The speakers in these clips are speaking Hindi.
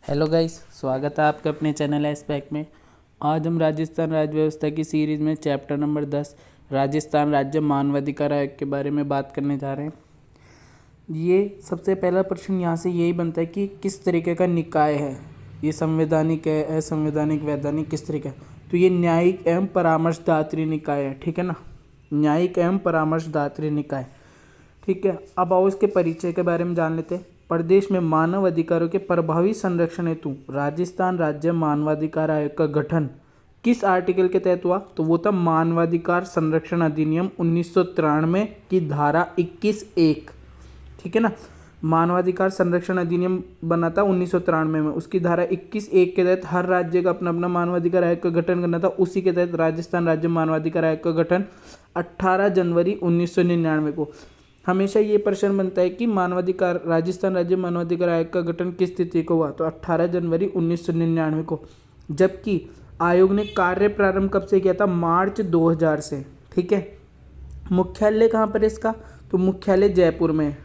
हेलो गाइस, स्वागत है आपका अपने चैनल एस्पेक में। आज हम राजस्थान राज्य व्यवस्था की सीरीज़ में चैप्टर नंबर 10 राजस्थान राज्य मानवाधिकार आयोग के बारे में बात करने जा रहे हैं। ये सबसे पहला प्रश्न यहाँ से यही बनता है कि किस तरीके का निकाय है, ये संवैधानिक है, असंवैधानिक, वैधानिक, किस तरीके। तो ये न्यायिक एवं परामर्शदात्री निकाय है, ठीक है ना, न्यायिक एवं परामर्शदात्री निकाय। ठीक है, अब आओ इसके परिचय के बारे में जान लेते हैं। प्रदेश में मानव अधिकारों के प्रभावी संरक्षण हेतु राजस्थान राज्य मानवाधिकार आयोग का गठन किस आर्टिकल के तहत हुआ? तो वो था मानवाधिकार संरक्षण अधिनियम 1993 की धारा 21(1। ठीक है ना, मानवाधिकार संरक्षण अधिनियम बना था 1993 में, उसकी धारा 21(1 के तहत हर राज्य का अपना अपना मानवाधिकार आयोग का गठन करना था। उसी के तहत राजस्थान राज्य मानवाधिकार आयोग का गठन 18 जनवरी 1999 को। हमेशा ये प्रश्न बनता है कि मानवाधिकार राजस्थान राज्य मानवाधिकार आयोग का गठन किस तिथि को हुआ? तो 18 जनवरी 1999 को। जबकि आयोग ने कार्य प्रारंभ कब से किया था? मार्च 2000 से। ठीक है, मुख्यालय कहाँ पर है इसका? तो मुख्यालय जयपुर में है।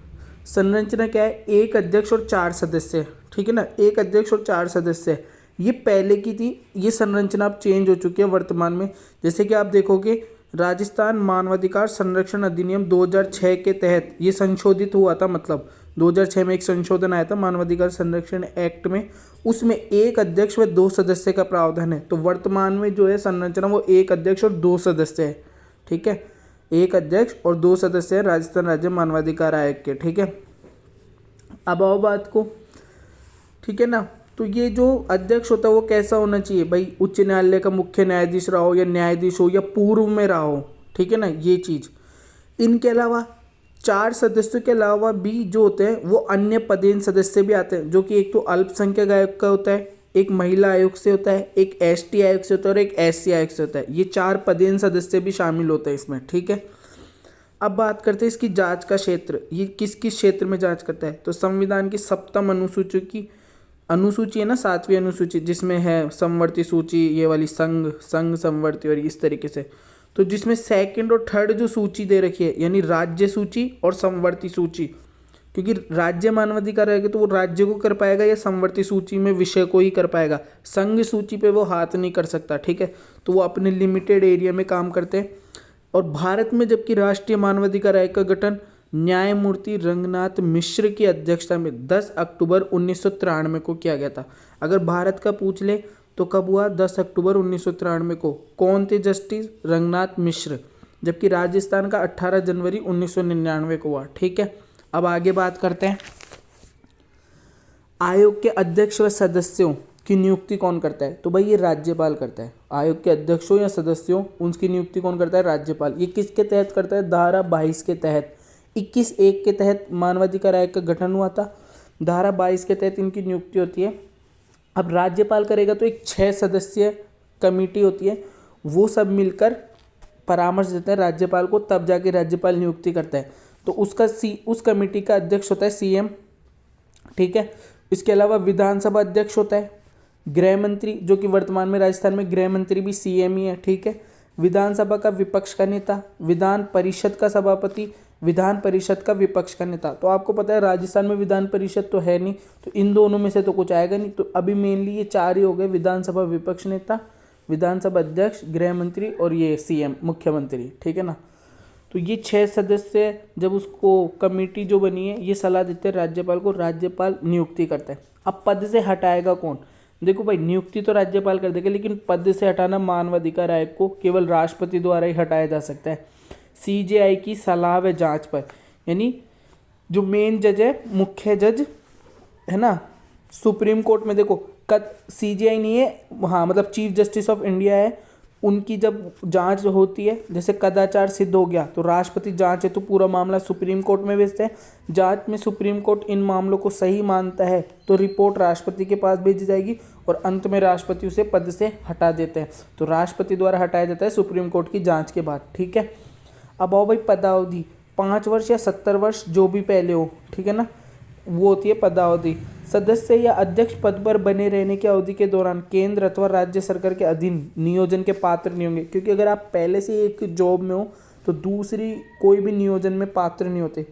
संरचना क्या है? एक अध्यक्ष और 4 सदस्य। ठीक है ना, एक अध्यक्ष और 4 सदस्य। ये पहले की थी, ये संरचना अब चेंज हो चुकी है वर्तमान में। जैसे कि आप देखोगे, राजस्थान मानवाधिकार संरक्षण अधिनियम 2006 के तहत ये संशोधित हुआ था। मतलब 2006 में एक संशोधन आया था मानवाधिकार संरक्षण एक्ट में, उसमें एक अध्यक्ष व 2 सदस्य का प्रावधान है। तो वर्तमान में जो है संरचना वो एक अध्यक्ष और 2 सदस्य है। ठीक है, एक अध्यक्ष और 2 सदस्य है राजस्थान राज्य मानवाधिकार आयोग के। ठीक है, अब आओ बात को, ठीक है ना, तो ये जो अध्यक्ष होता है वो कैसा होना चाहिए भाई? उच्च न्यायालय का मुख्य न्यायाधीश रहा हो, या न्यायाधीश हो, या पूर्व में रहा हो। ठीक है ना, ये चीज़। इनके अलावा 4 सदस्यों के अलावा भी जो होते हैं वो अन्य पदेन सदस्य भी आते हैं, जो कि एक तो अल्पसंख्यक आयोग का होता है, एक महिला आयोग से होता है, एक एसटी आयोग से होता है और एक एससी आयोग से होता है। ये 4 पदेन सदस्य भी शामिल होते हैं इसमें। ठीक है, अब बात करते हैं इसकी जांच का क्षेत्र। ये किस किस क्षेत्र में जांच करता है? तो संविधान की 7वीं अनुसूची की अनुसूची है ना, 7वीं अनुसूची, जिसमें है समवर्ती सूची, ये वाली संघ समवर्ती और इस तरीके से। तो जिसमें सेकंड और थर्ड जो सूची दे रखी है, यानी राज्य सूची और समवर्ती सूची, क्योंकि राज्य मानवाधिकार आयोग तो वो राज्य को कर पाएगा या समवर्ती सूची में विषय को ही कर पाएगा, संघ सूची पे वो हाथ नहीं कर सकता। ठीक है, तो वो अपने लिमिटेड एरिया में काम करते हैं। और भारत में जबकि राष्ट्रीय मानवाधिकार आयोग का गठन न्यायमूर्ति रंगनाथ मिश्र की अध्यक्षता में 10 अक्टूबर 1993 को किया गया था। अगर भारत का पूछ ले तो कब हुआ? 10 अक्टूबर 1993 को। कौन थे जस्टिस? रंगनाथ मिश्र। जबकि राजस्थान का 18 जनवरी 1999 को हुआ। ठीक है, अब आगे बात करते हैं। आयोग के अध्यक्ष व सदस्यों की नियुक्ति कौन करता है? तो भाई ये राज्यपाल करता है। आयोग के अध्यक्षों या सदस्यों, उनकी नियुक्ति कौन करता है? राज्यपाल। ये किसके तहत करता है? धारा 22 के तहत। 21(1 के तहत मानवाधिकार आयोग का गठन हुआ था, धारा 22 के तहत इनकी नियुक्ति होती है। अब राज्यपाल करेगा तो एक 6 सदस्यीय कमेटी होती है, वो सब मिलकर परामर्श देते हैं राज्यपाल को, तब जाके राज्यपाल नियुक्ति करता है। तो उस कमेटी का अध्यक्ष होता है सीएम। ठीक है, इसके अलावा विधानसभा अध्यक्ष होता है, गृह मंत्री, जो कि वर्तमान में राजस्थान में गृह मंत्री भी सीएम ही है। ठीक है, विधानसभा का विपक्ष का नेता, विधान परिषद का सभापति, विधान परिषद का विपक्ष का नेता। तो आपको पता है राजस्थान में विधान परिषद तो है नहीं, तो इन दोनों में से तो कुछ आएगा नहीं। तो अभी मेनली ये 4 ही हो गए, विधानसभा विपक्ष नेता, विधानसभा अध्यक्ष, गृह मंत्री और ये सीएम मुख्यमंत्री। ठीक है ना, तो ये 6 सदस्य जब उसको कमेटी जो बनी है ये सलाह देते हैं राज्यपाल को, राज्यपाल नियुक्ति करता है। अब पद से हटाएगा कौन? देखो भाई, नियुक्ति तो राज्यपाल कर देगा, लेकिन पद से हटाना मानवाधिकार आयोग को केवल राष्ट्रपति द्वारा ही हटाया जा सकता है, सीजेआई की सलाह व जांच पर। यानी जो मेन जज है, मुख्य जज है ना, सुप्रीम कोर्ट में देखो सीजेआई नहीं है, हाँ मतलब चीफ जस्टिस ऑफ इंडिया है, उनकी जब जांच होती है, जैसे कदाचार सिद्ध हो गया तो राष्ट्रपति जांच है तो पूरा मामला सुप्रीम कोर्ट में भेजते हैं। जांच में सुप्रीम कोर्ट इन मामलों को सही मानता है तो रिपोर्ट राष्ट्रपति के पास भेजी जाएगी और अंत में राष्ट्रपति उसे पद से हटा देते हैं। तो राष्ट्रपति द्वारा हटाया जाता है सुप्रीम कोर्ट की जाँच के बाद। ठीक है, अब आओ भाई पदावधि, 5 वर्ष या 70 वर्ष जो भी पहले हो। ठीक है ना, वो होती है पदावधि। सदस्य या अध्यक्ष पद पर बने रहने की अवधि के दौरान केंद्र अथवा राज्य सरकार के अधीन नियोजन के पात्र नहीं होंगे, क्योंकि अगर आप पहले से एक जॉब में हो तो दूसरी कोई भी नियोजन में पात्र नहीं होते।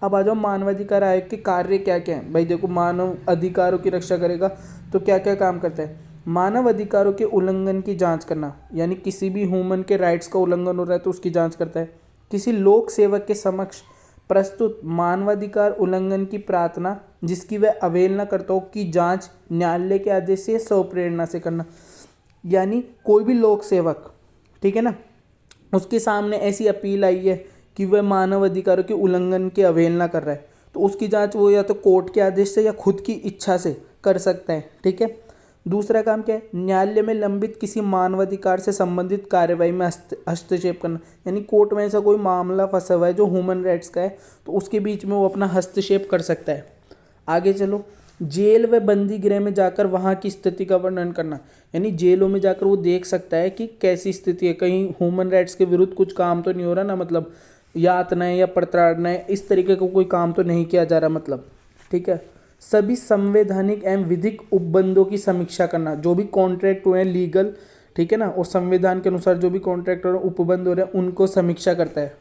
अब आ जाओ मानवाधिकार आयोग के कार्य क्या क्या हैं। भाई देखो, मानव अधिकारों की रक्षा करेगा तो क्या क्या काम करता है। मानव अधिकारों के उल्लंघन की जांच करना, यानी किसी भी ह्यूमन के राइट्स का उल्लंघन हो रहा है तो उसकी जांच करता है। किसी लोक सेवक के समक्ष प्रस्तुत मानवाधिकार उल्लंघन की प्रार्थना जिसकी वह अवहेलना करता हो की जांच न्यायालय के आदेश से स्वप्रेरणा से करना। यानी कोई भी लोक सेवक, ठीक है ना, उसके सामने ऐसी अपील आई है कि वह मानव अधिकारों के उल्लंघन की अवहेलना कर रहा है, तो उसकी जांच वो या तो कोर्ट के आदेश से या खुद की इच्छा से कर सकता है, ठीक है। दूसरा काम क्या है, न्यायालय में लंबित किसी मानवाधिकार से संबंधित कार्यवाही में हस्तक्षेप करना, यानी कोर्ट में ऐसा कोई मामला फंसा हुआ है जो ह्यूमन राइट्स का है तो उसके बीच में वो अपना हस्तक्षेप कर सकता है। आगे चलो, जेल व बंदी गृह में जाकर वहाँ की स्थिति का वर्णन करना, यानी जेलों में जाकर वो देख सकता है कि कैसी स्थिति है, कहीं ह्यूमन राइट्स के विरुद्ध कुछ काम तो नहीं हो रहा ना, मतलब यातनाएं या प्रताड़नाएं इस तरीके का कोई काम तो नहीं किया जा रहा, मतलब, ठीक है। सभी संवैधानिक एवं विधिक उपबंधों की समीक्षा करना, जो भी कॉन्ट्रैक्ट हुए हैं लीगल, ठीक है ना, और संविधान के अनुसार जो भी कॉन्ट्रैक्ट और उपबंध हो रहे हैं उनको समीक्षा करता है।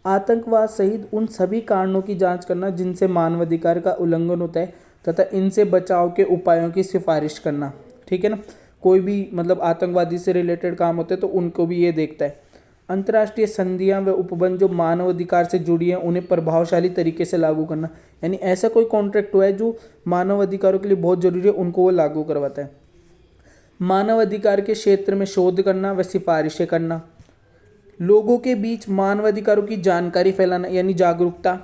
आतंकवाद सहित उन सभी कारणों की जांच करना जिनसे मानवाधिकार का उल्लंघन होता है तथा इनसे बचाव के उपायों की सिफारिश करना, ठीक है ना। कोई भी मतलब आतंकवादी से रिलेटेड काम होते हैं तो उनको भी ये देखता है। अंतर्राष्ट्रीय संधियां व उपबंध जो मानवाधिकार से जुड़ी हैं उन्हें प्रभावशाली तरीके से लागू करना, यानी ऐसा कोई कॉन्ट्रैक्ट हुआ है जो मानवाधिकारों के लिए बहुत जरूरी है उनको वो लागू करवाता है। मानवाधिकार के क्षेत्र में शोध करना व सिफारिशें करना। लोगों के बीच मानवाधिकारों की जानकारी फैलाना, यानी जागरूकता।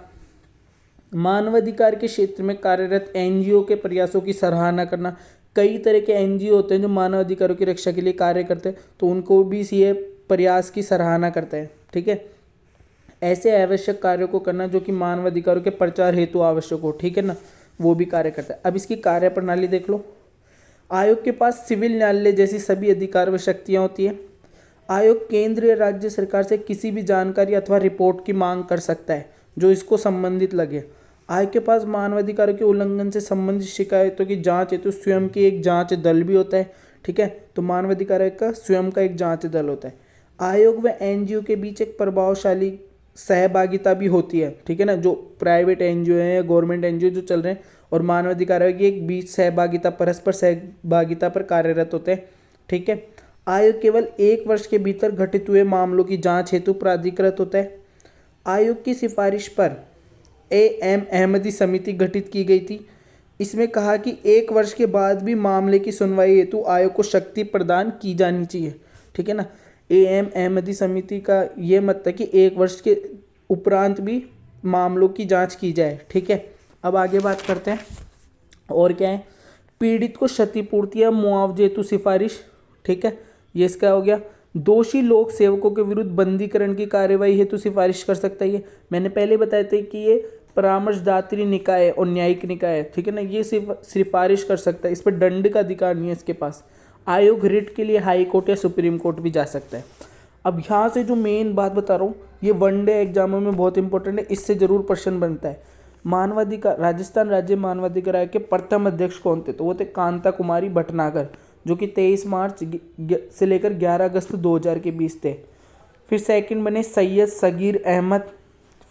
मानवाधिकार के क्षेत्र में कार्यरत एनजीओ के प्रयासों की सराहना करना। कई तरह के एनजीओ होते हैं जो मानवाधिकारों की रक्षा के लिए कार्य करते हैं तो उनको भी ये प्रयास की सराहना करते हैं, ठीक है। ऐसे आवश्यक कार्यों को करना जो कि मानवाधिकारों के प्रचार हेतु आवश्यक हो, ठीक है ना, वो भी कार्य करता है। अब इसकी कार्य प्रणाली देख लो। आयोग के पास सिविल न्यायालय जैसी सभी अधिकार व शक्तियाँ होती है। आयोग केंद्र या राज्य सरकार से किसी भी जानकारी अथवा रिपोर्ट की मांग कर सकता है जो इसको संबंधित लगे। आयोग के पास मानवाधिकारों के उल्लंघन से संबंधित शिकायतों की जांच हेतु स्वयं की एक जांच दल भी होता है, ठीक है। तो मानवाधिकार आयोग का स्वयं का एक जांच दल होता है। आयोग व एनजीओ के बीच एक प्रभावशाली सहभागिता भी होती है, ठीक है ना, जो प्राइवेट एनजीओ हैं या गवर्नमेंट एनजीओ जो चल रहे हैं और मानवाधिकार आयोग की एक बीच सहभागिता, परस्पर सहभागिता पर कार्यरत होते हैं, ठीक है। आयोग केवल 1 वर्ष के भीतर घटित हुए मामलों की जांच हेतु प्राधिकृत होता है। आयोग की सिफारिश पर AM अहमदी समिति गठित की गई थी। इसमें कहा कि 1 वर्ष के बाद भी मामले की सुनवाई हेतु आयोग को शक्ति प्रदान की जानी चाहिए, ठीक है ना। AM अहमदी समिति का ये मत था कि 1 वर्ष के उपरांत भी मामलों की जांच की जाए, ठीक है। अब आगे बात करते हैं और क्या है, पीड़ित को क्षतिपूर्ति या मुआवजे हेतु सिफारिश, ठीक है, ये इसका हो गया। दोषी लोक सेवकों के विरुद्ध बंदीकरण की कार्यवाही हेतु सिफारिश कर सकता है। ये मैंने पहले बताया था कि ये परामर्शदात्री निकाय और न्यायिक निकाय है, ठीक है ना, ये सिफारिश कर सकता है, इस पर दंड का अधिकार नहीं है इसके पास। आयोग रिट के लिए हाई कोर्ट या सुप्रीम कोर्ट भी जा सकता है। अब यहाँ से जो मेन बात बता रहा हूँ ये वनडे एग्जामों में बहुत इंपॉर्टेंट है, इससे जरूर प्रश्न बनता है। मानवाधिकार राजस्थान राज्य मानवाधिकार आयोग के प्रथम अध्यक्ष कौन थे, तो वो थे कांता कुमारी भटनागर, जो कि 23 मार्च से लेकर 11 अगस्त 2000 के बीच थे। फिर सेकंड बने सैयद सगीर अहमद,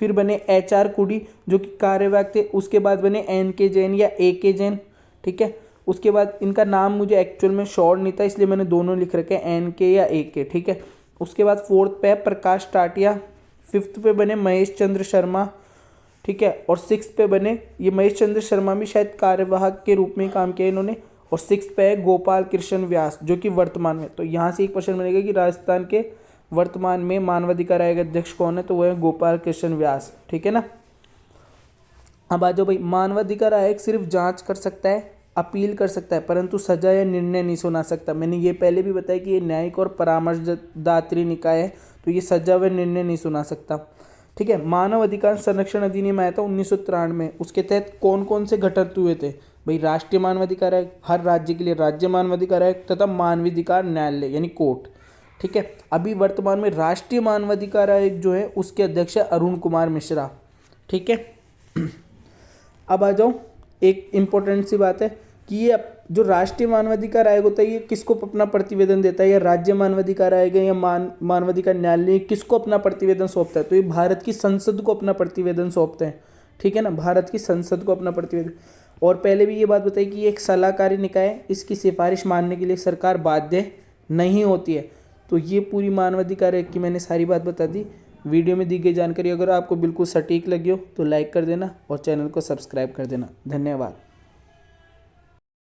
फिर बने HR कुडी जो कि कार्यवाहक थे, उसके बाद बने NK जैन या AK जैन, ठीक है। उसके बाद इनका नाम मुझे एक्चुअल में शॉर्ट नहीं था इसलिए मैंने दोनों लिख रखे हैं, NK या AK, ठीक है। उसके बाद 4th पे प्रकाश टाटिया, 5th पे बने महेश चंद्र शर्मा, ठीक है, और 6th पे बने, ये महेश चंद्र शर्मा भी शायद कार्यवाहक के रूप में काम किया इन्होंने, और 6th पे है गोपाल कृष्ण व्यास जो कि वर्तमान में। तो यहाँ से एक प्रश्न बनेगा कि राजस्थान के वर्तमान में मानवाधिकार आयोग अध्यक्ष कौन है, तो वह है गोपाल कृष्ण व्यास, ठीक है ना। अब आ जाओ भाई, मानवाधिकार आयोग सिर्फ जांच कर सकता है, अपील कर सकता है, परंतु सजा या निर्णय नहीं सुना सकता। मैंने ये पहले भी बताया कि ये न्यायिक और परामर्शदात्री निकाय है, तो ये सजा व निर्णय नहीं सुना सकता, ठीक है। मानव अधिकार संरक्षण अधिनियम आया था 1993 में, उसके तहत कौन कौन से घटक हुए थे भाई, राष्ट्रीय मानवाधिकार आयोग, हर राज्य के लिए राज्य मानवाधिकार आयोग तथा मानवाधिकार न्यायालय यानी कोर्ट, ठीक है। अभी वर्तमान में राष्ट्रीय मानवाधिकार आयोग जो है उसके अध्यक्ष है अरुण कुमार मिश्रा, ठीक है। अब आ जाओ, एक इम्पोर्टेंट सी बात है कि ये जो राष्ट्रीय मानवाधिकार आयोग होता है ये किसको अपना प्रतिवेदन देता है, या राज्य मानवाधिकार आयोग या मानवाधिकार न्यायालय किसको अपना प्रतिवेदन सौंपता है, तो ये भारत की संसद को अपना प्रतिवेदन सौंपते हैं, ठीक है ना, भारत की संसद को अपना प्रतिनिधि। और पहले भी ये बात बताई कि ये एक सलाहकारी निकाय है, इसकी सिफारिश मानने के लिए सरकार बाध्य नहीं होती है। तो ये पूरी मानवाधिकार आयोग की मैंने सारी बात बता दी। वीडियो में दी गई जानकारी अगर आपको बिल्कुल सटीक लगी हो तो लाइक कर देना और चैनल को सब्सक्राइब कर देना। धन्यवाद।